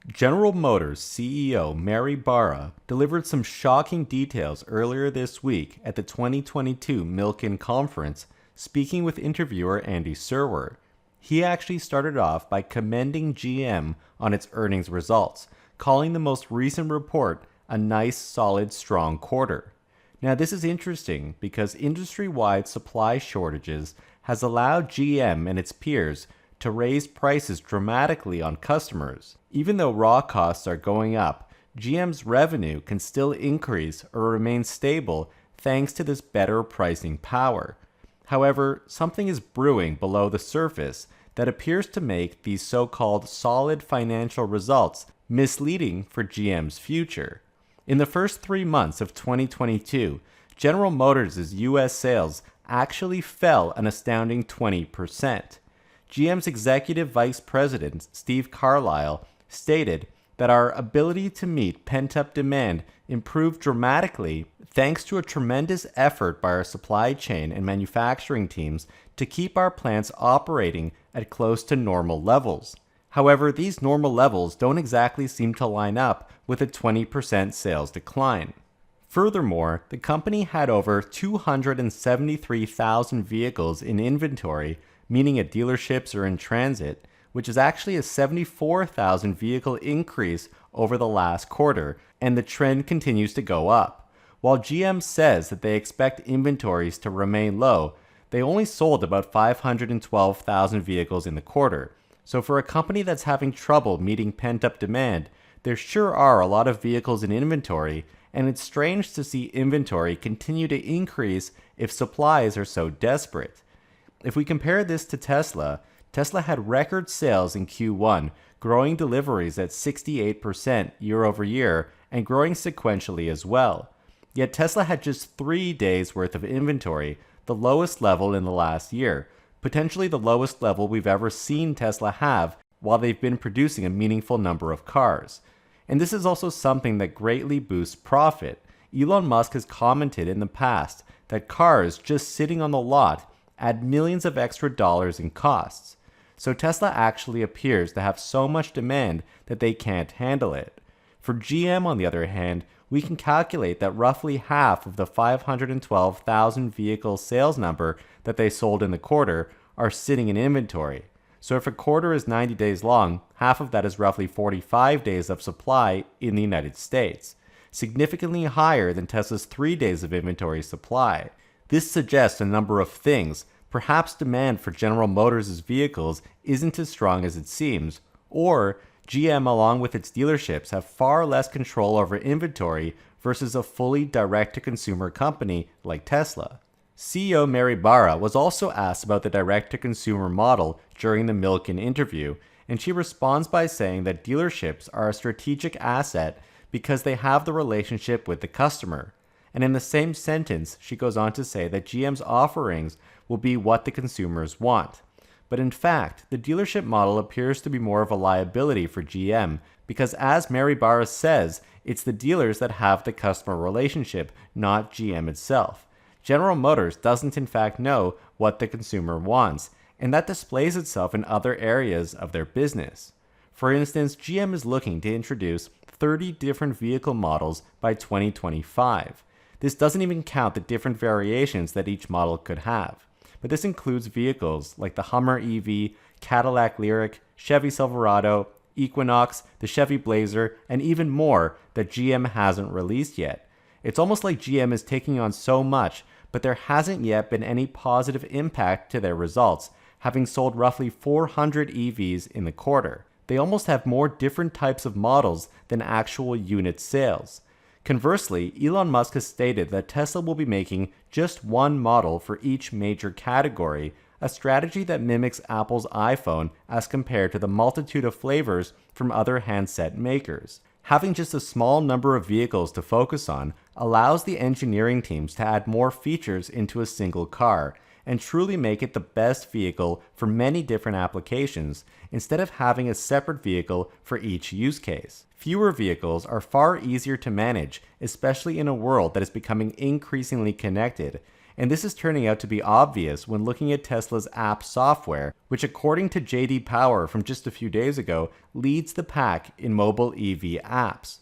General Motors CEO Mary Barra delivered some shocking details earlier this week at the 2022 Milken Conference, speaking with interviewer Andy Serwer. He actually started off by commending GM on its earnings results, calling the most recent report a nice, solid, strong quarter. Now, this is interesting because industry-wide supply shortages has allowed GM and its peers to raise prices dramatically on customers. Even though raw costs are going up, GM's revenue can still increase or remain stable thanks to this better pricing power. However, something is brewing below the surface that appears to make these so-called solid financial results misleading for GM's future. In the first 3 months of 2022, General Motors' U.S. sales actually fell an astounding 20%. GM's executive vice president, Steve Carlisle, stated that our ability to meet pent-up demand improved dramatically thanks to a tremendous effort by our supply chain and manufacturing teams to keep our plants operating at close to normal levels. However, these normal levels don't exactly seem to line up with a 20% sales decline. Furthermore, the company had over 273,000 vehicles in inventory, meaning at dealerships or in transit, which is actually a 74,000 vehicle increase over the last quarter, and the trend continues to go up. While GM says that they expect inventories to remain low, they only sold about 512,000 vehicles in the quarter. So for a company that's having trouble meeting pent-up demand, there sure are a lot of vehicles in inventory, and it's strange to see inventory continue to increase if supplies are so desperate. If we compare this to Tesla had record sales in Q1, growing deliveries at 68% year over year and growing sequentially as well. Yet Tesla had just 3 days worth of inventory, the lowest level in the last year, potentially the lowest level we've ever seen Tesla have while they've been producing a meaningful number of cars. And this is also something that greatly boosts profit. Elon Musk has commented in the past that cars just sitting on the lot add millions of extra dollars in costs. So Tesla actually appears to have so much demand that they can't handle it. For GM, on the other hand, we can calculate that roughly half of the 512,000 vehicle sales number that they sold in the quarter are sitting in inventory. So if a quarter is 90 days long, half of that is roughly 45 days of supply in the United States, significantly higher than Tesla's 3 days of inventory supply. This suggests a number of things. Perhaps demand for General Motors' vehicles isn't as strong as it seems, or GM along with its dealerships have far less control over inventory versus a fully direct-to-consumer company like Tesla. CEO Mary Barra was also asked about the direct-to-consumer model during the Milken interview, and she responds by saying that dealerships are a strategic asset because they have the relationship with the customer. And in the same sentence, she goes on to say that GM's offerings will be what the consumers want. But in fact, the dealership model appears to be more of a liability for GM because, as Mary Barra says, it's the dealers that have the customer relationship, not GM itself. General Motors doesn't in fact know what the consumer wants, and that displays itself in other areas of their business. For instance, GM is looking to introduce 30 different vehicle models by 2025. This doesn't even count the different variations that each model could have. But this includes vehicles like the Hummer EV, Cadillac Lyriq, Chevy Silverado, Equinox, the Chevy Blazer, and even more that GM hasn't released yet. It's almost like GM is taking on so much, but there hasn't yet been any positive impact to their results, having sold roughly 400 EVs in the quarter. They almost have more different types of models than actual unit sales. Conversely, Elon Musk has stated that Tesla will be making just one model for each major category, a strategy that mimics Apple's iPhone as compared to the multitude of flavors from other handset makers. Having just a small number of vehicles to focus on allows the engineering teams to add more features into a single car and truly make it the best vehicle for many different applications instead of having a separate vehicle for each use case. Fewer vehicles are far easier to manage, especially in a world that is becoming increasingly connected, And this is turning out to be obvious when looking at Tesla's app software, which according to JD Power from just a few days ago, leads the pack in mobile EV apps.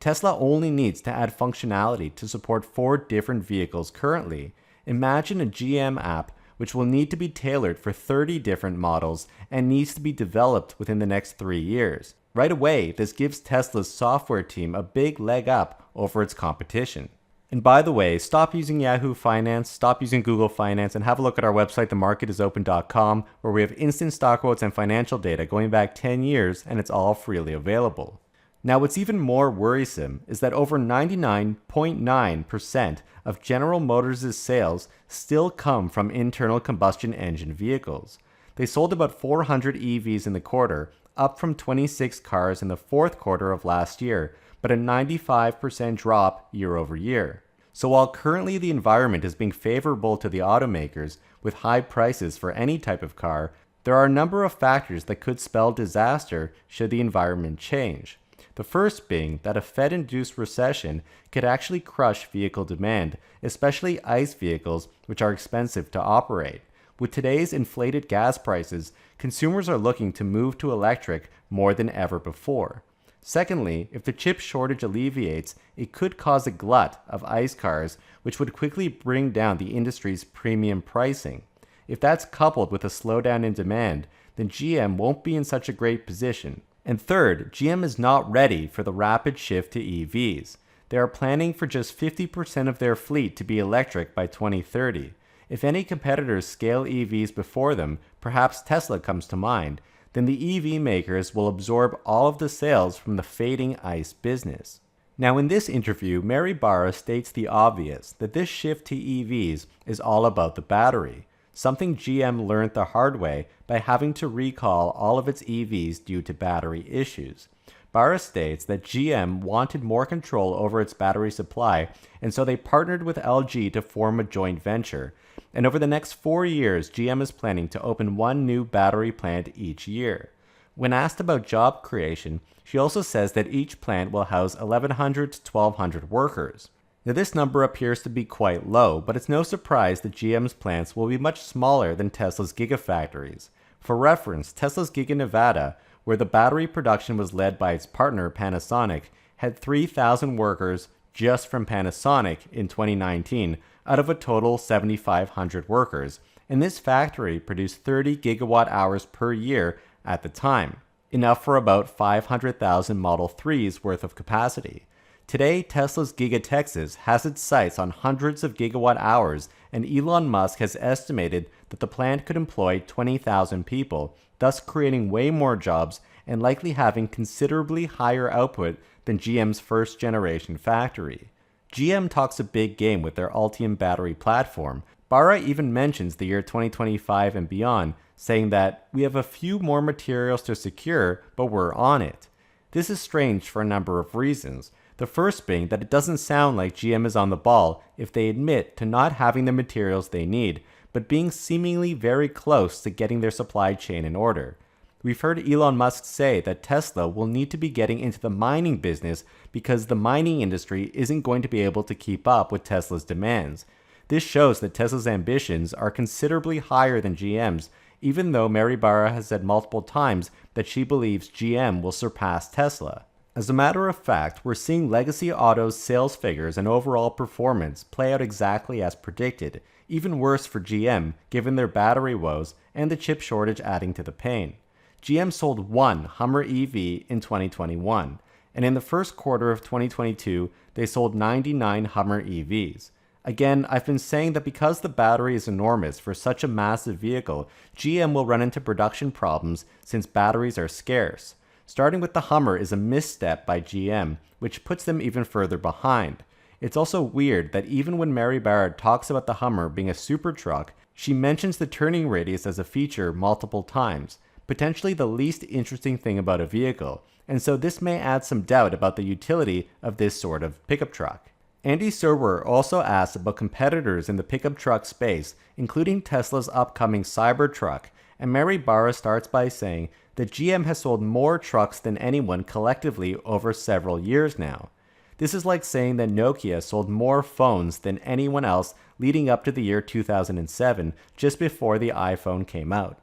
Tesla only needs to add functionality to support 4 different vehicles currently. Imagine a GM app which will need to be tailored for 30 different models and needs to be developed within the next 3 years. Right away, this gives Tesla's software team a big leg up over its competition. And by the way, stop using Yahoo Finance, stop using Google Finance, and have a look at our website, themarketisopen.com, where we have instant stock quotes and financial data going back 10 years, and it's all freely available. Now, what's even more worrisome is that over 99.9% of General Motors' sales still come from internal combustion engine vehicles. They sold about 400 EVs in the quarter, up from 26 cars in the fourth quarter of last year, but a 95% drop year over year. So while currently the environment is being favorable to the automakers with high prices for any type of car, there are a number of factors that could spell disaster should the environment change. The first being that a Fed-induced recession could actually crush vehicle demand, especially ICE vehicles, which are expensive to operate. With today's inflated gas prices, consumers are looking to move to electric more than ever before. Secondly, if the chip shortage alleviates, it could cause a glut of ICE cars, which would quickly bring down the industry's premium pricing. If that's coupled with a slowdown in demand, then GM won't be in such a great position. And third, GM is not ready for the rapid shift to EVs. They are planning for just 50% of their fleet to be electric by 2030. If any competitors scale EVs before them, perhaps Tesla comes to mind, then the EV makers will absorb all of the sales from the fading ICE business. Now in this interview, Mary Barra states the obvious, that this shift to EVs is all about the battery, something GM learned the hard way by having to recall all of its EVs due to battery issues. Barra states that GM wanted more control over its battery supply, and so they partnered with LG to form a joint venture. And over the next 4 years, GM is planning to open 1 new battery plant each year. When asked about job creation, she also says that each plant will house 1,100 to 1,200 workers. Now this number appears to be quite low, but it's no surprise that GM's plants will be much smaller than Tesla's gigafactories. For reference, Tesla's Giga Nevada, where the battery production was led by its partner Panasonic, had 3,000 workers just from Panasonic in 2019 out of a total 7,500 workers, and this factory produced 30 gigawatt hours per year at the time, enough for about 500,000 Model 3s worth of capacity. Today, Tesla's Giga Texas has its sights on hundreds of gigawatt hours, and Elon Musk has estimated that the plant could employ 20,000 people, thus creating way more jobs and likely having considerably higher output than GM's first-generation factory. GM talks a big game with their Ultium battery platform. Barra even mentions the year 2025 and beyond, saying that we have a few more materials to secure, but we're on it. This is strange for a number of reasons. The first being that it doesn't sound like GM is on the ball if they admit to not having the materials they need, but being seemingly very close to getting their supply chain in order. We've heard Elon Musk say that Tesla will need to be getting into the mining business because the mining industry isn't going to be able to keep up with Tesla's demands. This shows that Tesla's ambitions are considerably higher than GM's, even though Mary Barra has said multiple times that she believes GM will surpass Tesla. As a matter of fact, we're seeing Legacy Auto's sales figures and overall performance play out exactly as predicted, even worse for GM given their battery woes and the chip shortage adding to the pain. GM sold 1 Hummer EV in 2021, and in the first quarter of 2022, they sold 99 Hummer EVs. Again, I've been saying that because the battery is enormous for such a massive vehicle, GM will run into production problems since batteries are scarce. Starting with the Hummer is a misstep by GM, which puts them even further behind. It's also weird that even when Mary Barra talks about the Hummer being a super truck, she mentions the turning radius as a feature multiple times, potentially the least interesting thing about a vehicle, and so this may add some doubt about the utility of this sort of pickup truck. Andy Serwer also asked about competitors in the pickup truck space, including Tesla's upcoming Cybertruck, and Mary Barra starts by saying that GM has sold more trucks than anyone collectively over several years now. This is like saying that Nokia sold more phones than anyone else leading up to the year 2007, just before the iPhone came out.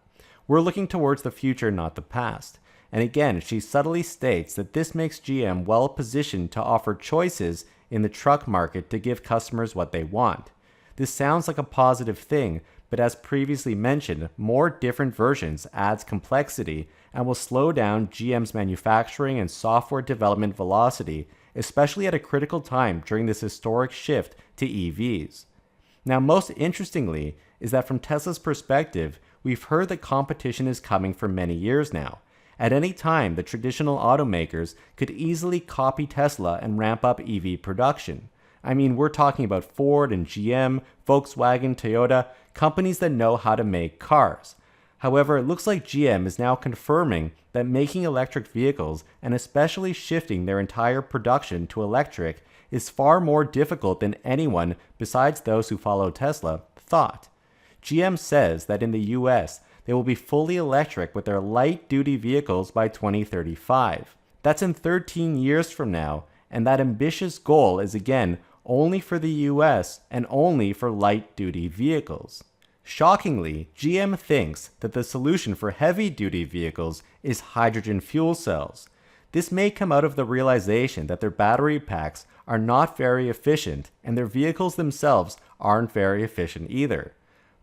We're looking towards the future, not the past. And again, she subtly states that this makes GM well positioned to offer choices in the truck market to give customers what they want. This sounds like a positive thing, but as previously mentioned, more different versions adds complexity and will slow down GM's manufacturing and software development velocity, especially at a critical time during this historic shift to EVs. Now, most interestingly is that from Tesla's perspective, we've heard that competition is coming for many years now. At any time, the traditional automakers could easily copy Tesla and ramp up EV production. I mean, we're talking about Ford and GM, Volkswagen, Toyota, companies that know how to make cars. However, it looks like GM is now confirming that making electric vehicles, and especially shifting their entire production to electric, is far more difficult than anyone besides those who follow Tesla thought. GM says that in the US, they will be fully electric with their light-duty vehicles by 2035. That's in 13 years from now, and that ambitious goal is again only for the US and only for light-duty vehicles. Shockingly, GM thinks that the solution for heavy-duty vehicles is hydrogen fuel cells. This may come out of the realization that their battery packs are not very efficient and their vehicles themselves aren't very efficient either.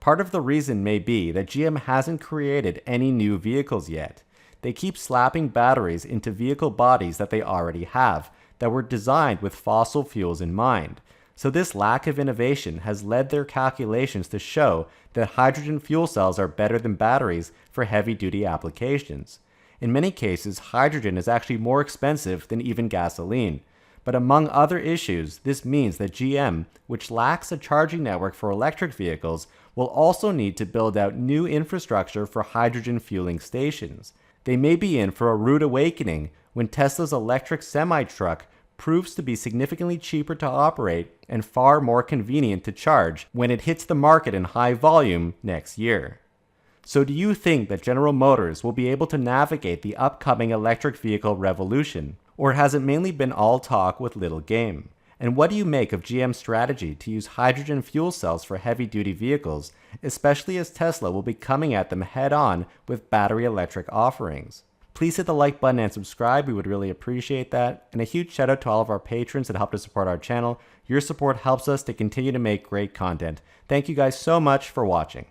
Part of the reason may be that GM hasn't created any new vehicles yet. They keep slapping batteries into vehicle bodies that they already have, that were designed with fossil fuels in mind. So this lack of innovation has led their calculations to show that hydrogen fuel cells are better than batteries for heavy-duty applications. In many cases, hydrogen is actually more expensive than even gasoline. But among other issues, this means that GM, which lacks a charging network for electric vehicles, will also need to build out new infrastructure for hydrogen fueling stations. They may be in for a rude awakening when Tesla's electric semi-truck proves to be significantly cheaper to operate and far more convenient to charge when it hits the market in high volume next year. So do you think that General Motors will be able to navigate the upcoming electric vehicle revolution? Or has it mainly been all talk with little game? And what do you make of GM's strategy to use hydrogen fuel cells for heavy-duty vehicles, especially as Tesla will be coming at them head-on with battery electric offerings? Please hit the like button and subscribe, we would really appreciate that. And a huge shout out to all of our patrons that help to support our channel. Your support helps us to continue to make great content. Thank you guys so much for watching.